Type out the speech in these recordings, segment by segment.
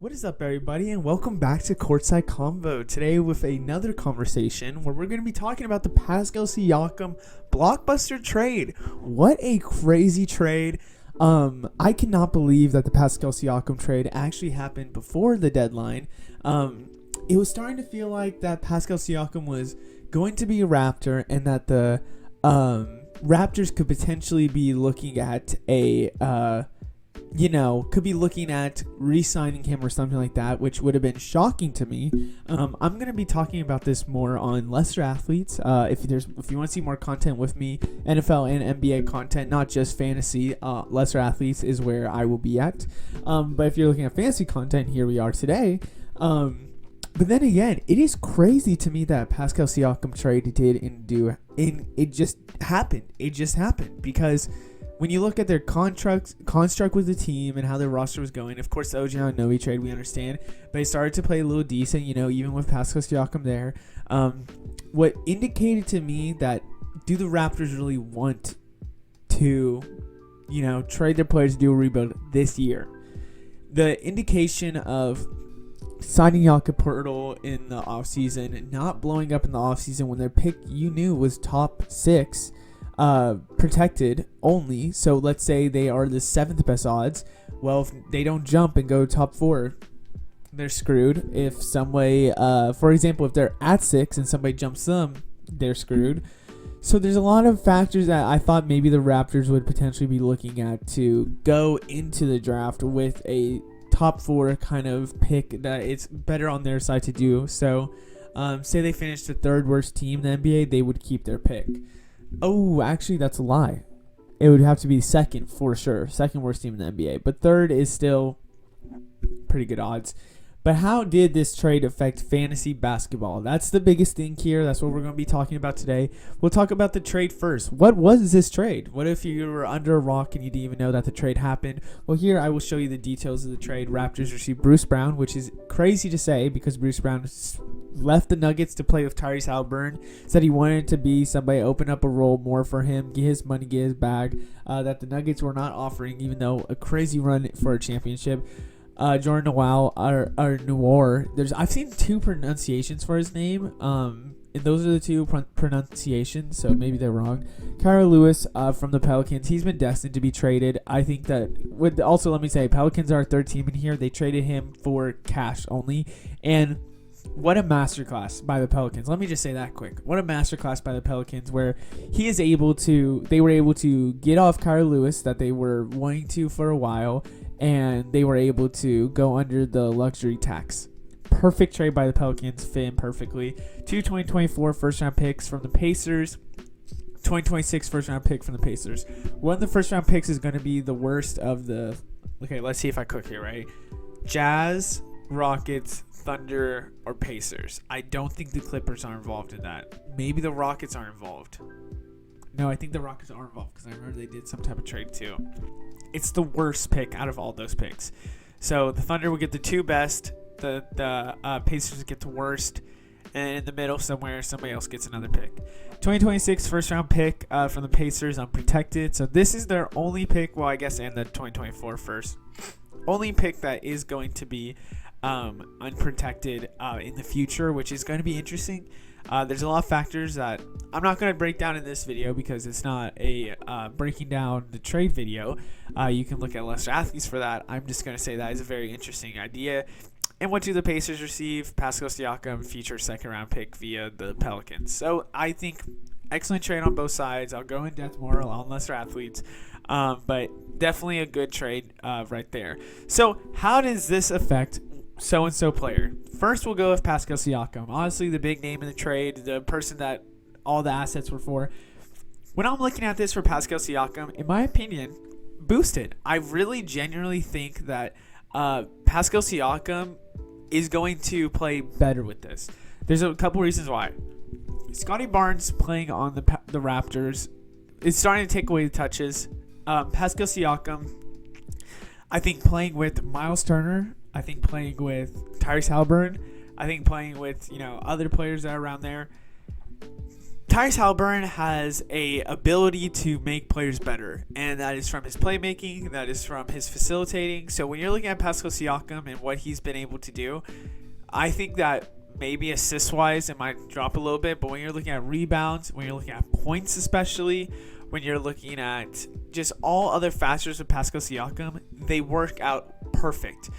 What is up, everybody, and welcome back to Courtside Convo. Today with another conversation where we're going to be talking about the Pascal Siakam Blockbuster trade. What a crazy trade. I cannot believe that the Pascal Siakam trade actually happened before the deadline. It was starting to feel like that Pascal Siakam was going to be a Raptor and that the Raptors could potentially be looking at re-signing him or something like that, which would have been shocking to me. I'm going to be talking about this more on Lesser Athletes. If you want to see more content with me, NFL and NBA content, not just fantasy, Lesser Athletes is where I will be at. But if you're looking at fantasy content, here we are today. But then again, it is crazy to me that Pascal Siakam trade it just happened. It just happened because when you look at their construct with the team and how their roster was going, of course, the OG Anunoby trade, we understand, but they started to play a little decent, even with Pascal Siakam there. What indicated to me that do the Raptors really want to, trade their players to do a rebuild this year? The indication of signing Jakob Poeltl in the offseason, not blowing up in the offseason when their pick you knew was top 6, protected only. So let's say they are the 7th best odds. Well, if they don't jump and go top 4, they're screwed. If some way, for example, if they're at 6 and somebody jumps them, they're screwed. So there's a lot of factors that I thought maybe the Raptors would potentially be looking at to go into the draft with a top 4 kind of pick that it's better on their side to do. So say they finished the 3rd worst team in the NBA, they would keep their pick. Oh, actually, that's a lie. It would have to be 2nd for sure. 2nd worst team in the NBA. But 3rd is still pretty good odds. But how did this trade affect fantasy basketball? That's the biggest thing here. That's what we're going to be talking about today. We'll talk about the trade first. What was this trade? What if you were under a rock and you didn't even know that the trade happened? Well, here I will show you the details of the trade. Raptors received Bruce Brown, which is crazy to say because Bruce Brown left the Nuggets to play with Tyrese Halliburton. Said he wanted to be somebody, open up a role more for him, get his money, get his bag, that the Nuggets were not offering, even though a crazy run for a championship. Jordan Noel or Noir. I've seen 2 pronunciations for his name. And those are the 2 pronunciations, so maybe they're wrong. Kira Lewis from the Pelicans. He's been destined to be traded. I think that also let me say, Pelicans are our 3rd team in here. They traded him for cash only, and what a masterclass by the Pelicans. Let me just say that quick. What a masterclass by the Pelicans where they were able to get off Kira Lewis that they were wanting to for a while, and they were able to go under the luxury tax. Perfect trade by the Pelicans, fit in perfectly. 2 2024 first-round picks from the Pacers, 2026 first-round pick from the Pacers. One of the first-round picks is going to be the worst of the... Okay, let's see if I cook here, right? Jazz, Rockets, Thunder, or Pacers. I don't think the Clippers are involved in that. Maybe the Rockets are involved. No, I think the Rockets are involved because I remember they did some type of trade too. It's the worst pick out of all those picks. So the Thunder would get the 2 best. The Pacers get the worst. And in the middle somewhere, somebody else gets another pick. 2026 first round pick from the Pacers, unprotected. So this is their only pick. Well, I guess, and the 2024 first. Only pick that is going to be unprotected in the future, which is going to be interesting. There's a lot of factors that I'm not going to break down in this video because it's not a breaking down the trade video. You can look at Lesser Athletes for that. I'm just going to say that is a very interesting idea. And what do the Pacers receive? Pascal Siakam, future 2nd round pick via the Pelicans. So I think excellent trade on both sides. I'll go in depth more on Lesser Athletes. But definitely a good trade right there. So how does this affect so-and-so player? First, we'll go with Pascal Siakam. Honestly, the big name in the trade, the person that all the assets were for. When I'm looking at this for Pascal Siakam, in my opinion, boosted. I really genuinely think that Pascal Siakam is going to play better with this. There's a couple reasons why. Scotty Barnes playing on the Raptors is starting to take away the touches. Pascal Siakam, I think playing with Miles Turner, I think playing with Tyrese Halliburton, I think playing with other players that are around there, Tyrese Halliburton has a ability to make players better, and that is from his playmaking, that is from his facilitating. So when you're looking at Pascal Siakam and what he's been able to do, I think that maybe assist-wise it might drop a little bit, but when you're looking at rebounds, when you're looking at points especially, when you're looking at just all other factors of Pascal Siakam, they work out perfect.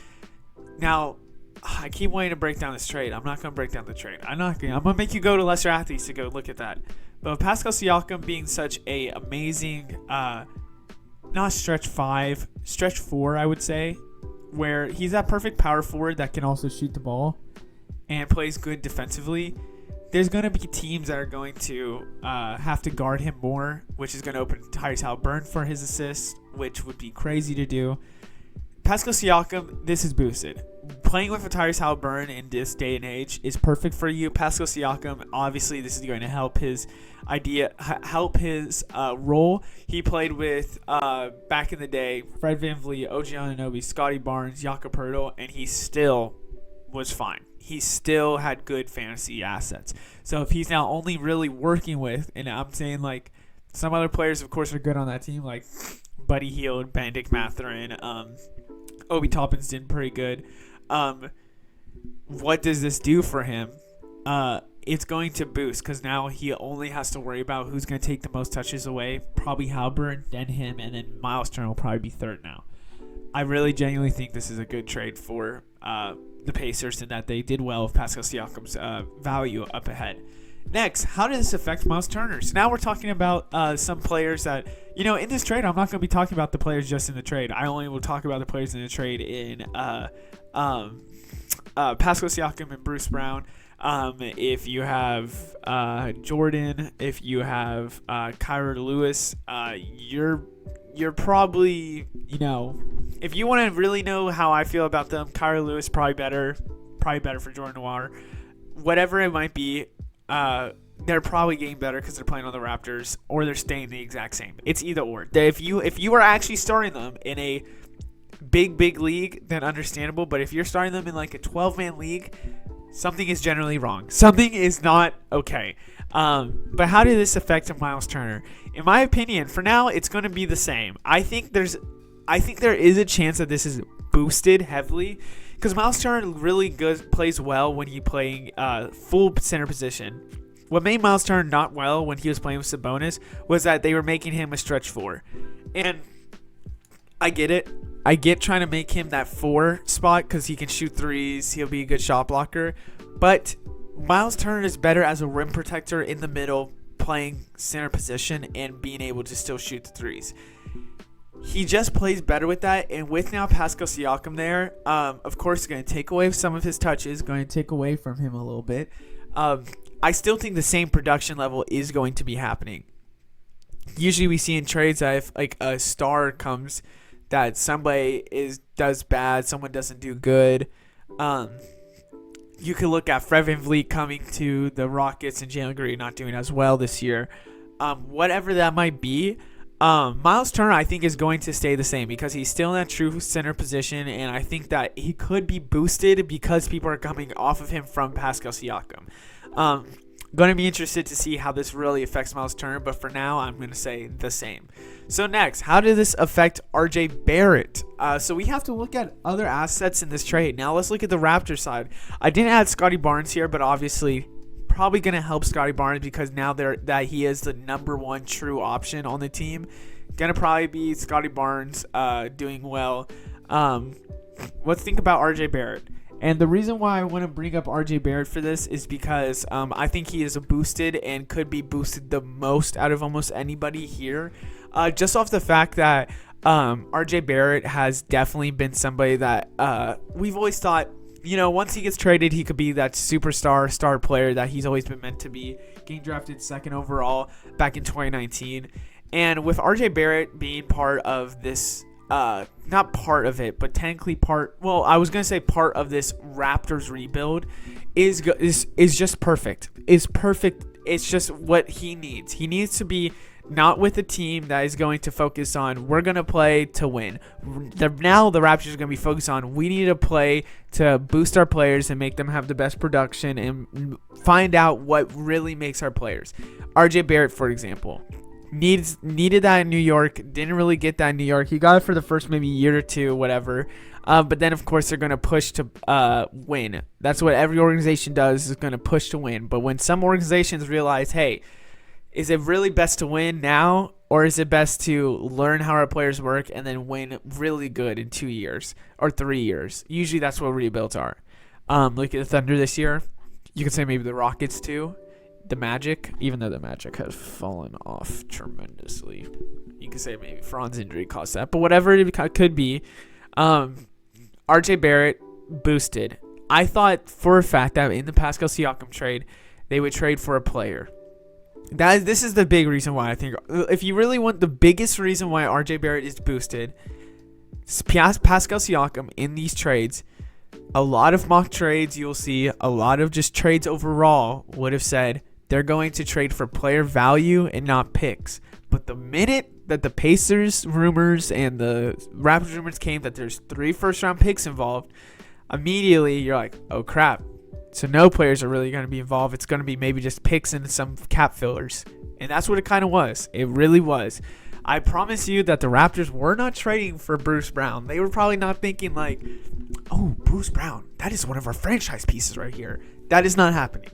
Now, I keep wanting to break down this trade. I'm not going to break down the trade. I'm going to make you go to lesser athletes to go look at that. But with Pascal Siakam being such a amazing, not stretch 5, stretch 4, I would say, where he's that perfect power forward that can also shoot the ball and plays good defensively, there's going to be teams that are going to have to guard him more, which is going to open Tyrese Halliburton for his assist, which would be crazy to do. Pascal Siakam, this is boosted. Playing with a Tyrese Halliburton in this day and age is perfect for you. Pascal Siakam, obviously, this is going to help his role. He played with, back in the day, Fred VanVleet, OG Anunoby, Scotty Barnes, Jakob Poeltl, and he still was fine. He still had good fantasy assets. So if he's now only really working with, and I'm saying like some other players, of course, are good on that team, like Buddy Hield, Benedict Mathurin, Obi Toppin's did pretty good. What does this do for him? It's going to boost because now he only has to worry about who's going to take the most touches away. Probably Halliburton, then him, and then Miles Turner will probably be third now. I really genuinely think this is a good trade for the Pacers and that they did well with Pascal Siakam's value up ahead. Next, how does this affect Miles Turner? So now we're talking about some players that, in this trade, I'm not going to be talking about the players just in the trade. I only will talk about the players in the trade in Pascal Siakam and Bruce Brown. If you have Jordan, if you have Kyra Lewis, you're probably, if you want to really know how I feel about them, Kyra Lewis probably better for Jordan Noir. Whatever it might be, they're probably getting better because they're playing on the Raptors, or they're staying the exact same. It's either or. If you are actually starting them in a big league, then understandable. But if you're starting them in like a 12-man league, something is generally wrong. Something is not okay. But how did this affect Miles Turner? In my opinion, for now, it's going to be the same. I think there is a chance that this is boosted heavily because Miles Turner really plays well when he's playing full center position. What made Miles Turner not well when he was playing with Sabonis was that they were making him a stretch 4. And I get it. I get trying to make him that 4 spot because he can shoot threes. He'll be a good shot blocker. But Miles Turner is better as a rim protector in the middle, playing center position and being able to still shoot the threes. He just plays better with that. And with now Pascal Siakam there, of course, going to take away some of his touches, going to take away from him a little bit. I still think the same production level is going to be happening. Usually we see in trades that if like a star comes, that somebody does bad, someone doesn't do good. You could look at Fred VanVleet coming to the Rockets and Jalen Green not doing as well this year. Whatever that might be, Miles Turner I think is going to stay the same because he's still in that true center position, and I think that he could be boosted because people are coming off of him from Pascal Siakam. Going to be interested to see how this really affects Miles Turner, but for now, I'm going to say the same. So next, how did this affect RJ Barrett? So we have to look at other assets in this trade. Now let's look at the Raptors side. I didn't add Scotty Barnes here, but obviously probably going to help Scotty Barnes because now that he is the number 1 true option on the team. Going to probably be Scotty Barnes doing well. Let's think about RJ Barrett. And the reason why I want to bring up RJ Barrett for this is because I think he is boosted and could be boosted the most out of almost anybody here. Just off the fact that RJ Barrett has definitely been somebody that we've always thought, once he gets traded, he could be that superstar star player that he's always been meant to be. Getting drafted 2nd overall back in 2019. And with RJ Barrett being part of this not part of it, but technically I was going to say part of this Raptors rebuild is just perfect. It's perfect. It's just what he needs. He needs to be not with a team that is going to focus on we're going to play to win. Now the Raptors are going to be focused on we need to play to boost our players and make them have the best production and find out what really makes our players. RJ Barrett, for example, needed that in New York, didn't really get that in New York. He got it for the first maybe year or two, whatever. But then, of course, they're going to push to win. That's what every organization does, is going to push to win. But when some organizations realize, hey, is it really best to win now, or is it best to learn how our players work and then win really good in 2 years or 3 years? Usually that's what rebuilds are. Look at the Thunder this year. You could say maybe the Rockets too. The Magic, even though the Magic has fallen off tremendously. You could say maybe Franz injury caused that. But whatever it could be, RJ Barrett boosted. I thought for a fact that in the Pascal Siakam trade, they would trade for a player. This is the big reason why I think, if you really want the biggest reason why RJ Barrett is boosted, Pascal Siakam in these trades, a lot of mock trades you'll see, a lot of just trades overall would have said they're going to trade for player value and not picks. But the minute that the Pacers rumors and the Raptors rumors came that there's 3 first-round picks involved, immediately you're like, oh crap. So no players are really going to be involved. It's going to be maybe just picks and some cap fillers. And that's what it kind of was. It really was. I promise you that the Raptors were not trading for Bruce Brown. They were probably not thinking like, oh, Bruce Brown, that is one of our franchise pieces right here. That is not happening.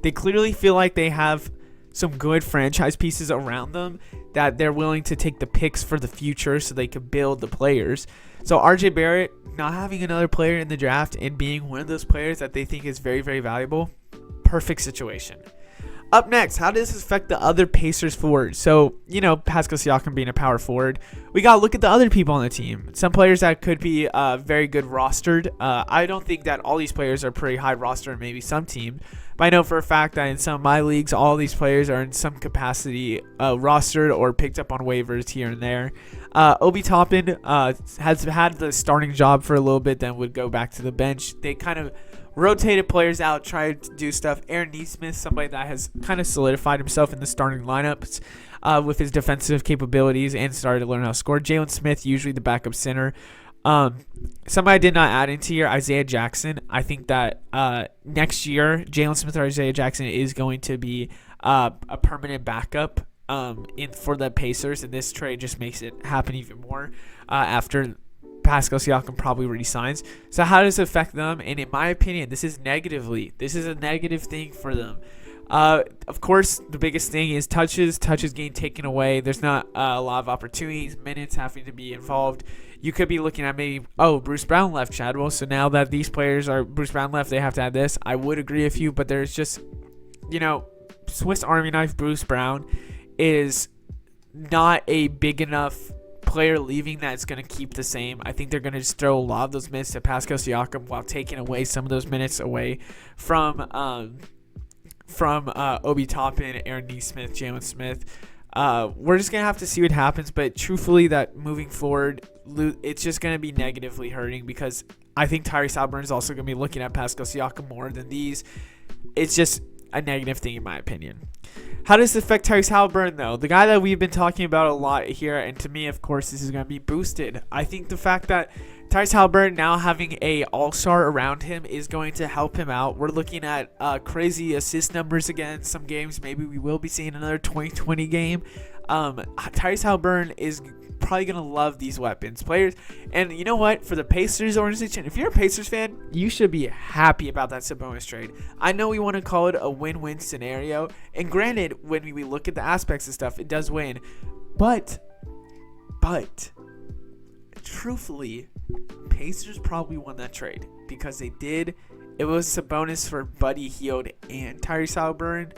They clearly feel like they have some good franchise pieces around them that they're willing to take the picks for the future so they could build the players. So RJ Barrett not having another player in the draft and being one of those players that they think is very, very valuable, perfect situation. Up next, how does this affect the other Pacers forwards? So, Pascal Siakam being a power forward, we got to look at the other people on the team. Some players that could be very good rostered. I don't think that all these players are pretty high roster in maybe some team. But I know for a fact that in some of my leagues, all these players are in some capacity rostered or picked up on waivers here and there. Obi Toppin has had the starting job for a little bit, then would go back to the bench. They kind of rotated players out, tried to do stuff. Aaron Nesmith, somebody that has kind of solidified himself in the starting lineups with his defensive capabilities and started to learn how to score. Jalen Smith, usually the backup center. Somebody I did not add into here, Isaiah Jackson. I think that next year, Jalen Smith or Isaiah Jackson is going to be a permanent backup for the Pacers, and this trade just makes it happen even more after Pascal Siakam probably resigns. So how does it affect them? And in my opinion, this is a negative thing for them. Of course, the biggest thing is touches getting taken away. There's not a lot of opportunities, minutes having to be involved. You could be looking at maybe, Bruce Brown left, Chadwell. So now that these players are Bruce Brown left, they have to add this. I would agree with you, but there's just, Swiss Army knife Bruce Brown is not a big enough player leaving that it's going to keep the same. I think they're going to just throw a lot of those minutes to Pascal Siakam while taking away some of those minutes away from Obi Toppin, Aaron Nesmith, Jalen Smith. We're just going to have to see what happens, but truthfully that moving forward, it's just going to be negatively hurting because I think Tyrese Haliburton is also going to be looking at Pascal Siakam more than these. It's just a negative thing in my opinion. How does this affect Tyrese Haliburton, though? The guy that we've been talking about a lot here, and to me, of course, this is going to be boosted. I think the fact that Tyrese Haliburton now having a all-star around him is going to help him out. We're looking at crazy assist numbers again. Some games, maybe we will be seeing another 2020 game. Tyrese Haliburton is probably going to love these weapons. Players, and you know what? For the Pacers organization, if you're a Pacers fan, you should be happy about that Sabonis trade. I know we want to call it a win-win scenario, and granted, when we look at the aspects of stuff, it does win. But, truthfully, Pacers probably won that trade because they did. It was Sabonis for Buddy Hield and Tyrese Haliburton.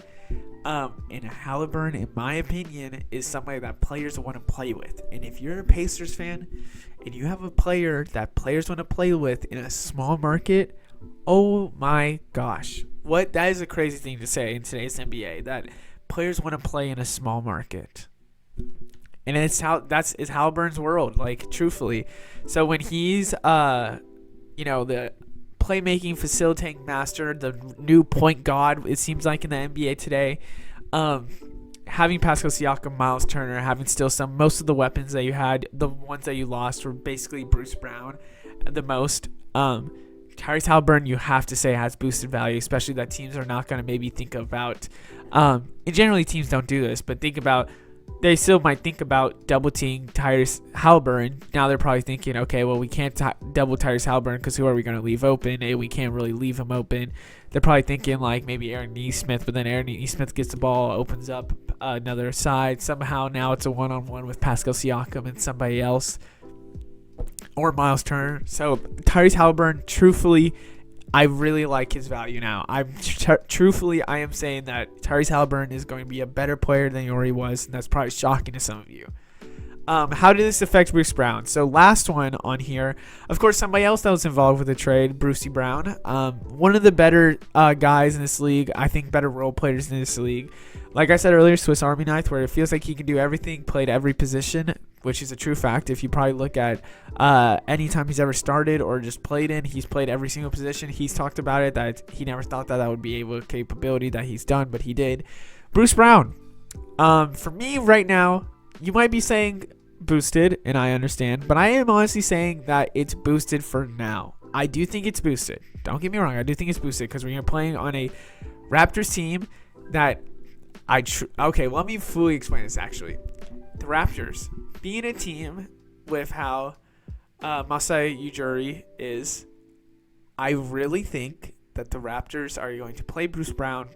And Haliburton, in my opinion, is somebody that players want to play with. And if you're a Pacers fan and you have a player that players want to play with in a small market, oh my gosh. That is a crazy thing to say in today's NBA, that players want to play in a small market. And it's Haliburton's world, like, truthfully. So when he's, the playmaking, facilitating master, the new point guard, it seems like in the NBA today, having Pascal Siakam, Miles Turner, having still most of the weapons that you had, the ones that you lost were basically Bruce Brown the most. Tyrese Halliburton, you have to say, has boosted value, especially that teams are not going to maybe think about, and generally teams don't do this, but they still might think about double-teaming Tyrese Halliburton. Now they're probably thinking, okay, well, we can't double Tyrese Halliburton because who are we going to leave open? And we can't really leave him open. They're probably thinking like maybe Aaron Nesmith, but then Aaron Nesmith gets the ball, opens up another side. Somehow now it's a one-on-one with Pascal Siakam and somebody else, or Miles Turner. So Tyrese Halliburton, truthfully, I really like his value now. I am saying that Tyrese Halliburton is going to be a better player than he already was, and that's probably shocking to some of you. How did this affect Bruce Brown? So last one on here, of course, somebody else that was involved with the trade, Brucey Brown, one of the better guys in this league, I think better role players in this league. Like I said earlier, Swiss Army knife, where it feels like he can do everything, played every position, which is a true fact. If you probably look at any time he's ever started or just played in, he's played every single position. He's talked about it, that he never thought that would be a capability that he's done, but he did. Bruce Brown, for me right now, you might be saying boosted, and I understand, but I am honestly saying that it's boosted for now. I do think it's boosted. Don't get me wrong. I do think it's boosted because when you're playing on a Raptors team that okay, let me fully explain this actually. The Raptors being a team with how Masai Ujiri is, I really think that the Raptors are going to play Bruce Brown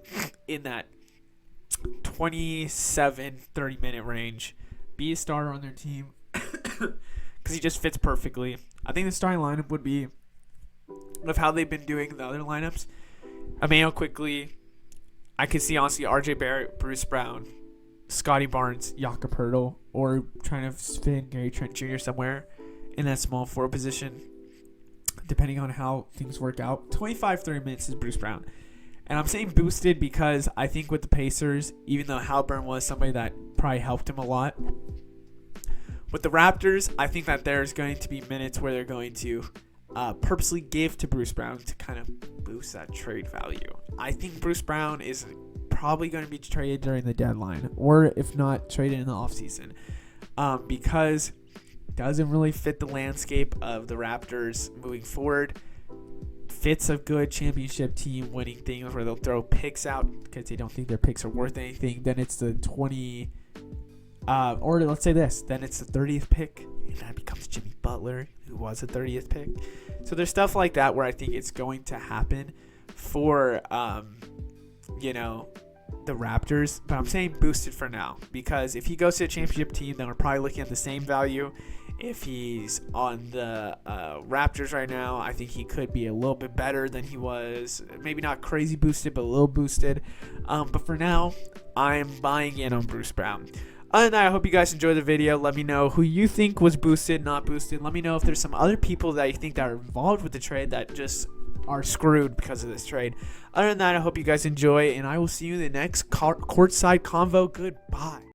in that 27, 30-minute range, be a starter on their team because he just fits perfectly. I think the starting lineup would be of how they've been doing the other lineups. Emmanuel quickly. I could see, honestly, RJ Barrett, Bruce Brown, Scotty Barnes, Jakob Poeltl, or trying to fit in Gary Trent Jr. somewhere in that small forward position, depending on how things work out. 25-30 minutes is Bruce Brown. And I'm saying boosted because I think with the Pacers, even though Halliburton was somebody that probably helped him a lot, with the Raptors, I think that there's going to be minutes where they're going to purposely give to Bruce Brown to kind of boost that trade value. I think Bruce Brown is probably going to be traded during the deadline, or if not, traded in the offseason, because it doesn't really fit the landscape of the Raptors moving forward. Fits a good championship team winning things where they'll throw picks out because they don't think their picks are worth anything. Then it's the 20, or let's say this, then it's the 30th pick, and that becomes Jimmy Butler, who was the 30th pick. So there's stuff like that where I think it's going to happen for, the Raptors. But I'm saying boosted for now because if he goes to a championship team, then we're probably looking at the same value. If he's on the Raptors right now, I think he could be a little bit better than he was. Maybe not crazy boosted, but a little boosted. But for now, I'm buying in on Bruce Brown. Other than that, I hope you guys enjoyed the video. Let me know who you think was boosted, not boosted. Let me know if there's some other people that you think that are involved with the trade that just are screwed because of this trade. Other than that, I hope you guys enjoy, and I will see you in the next Courtside Convo. Goodbye.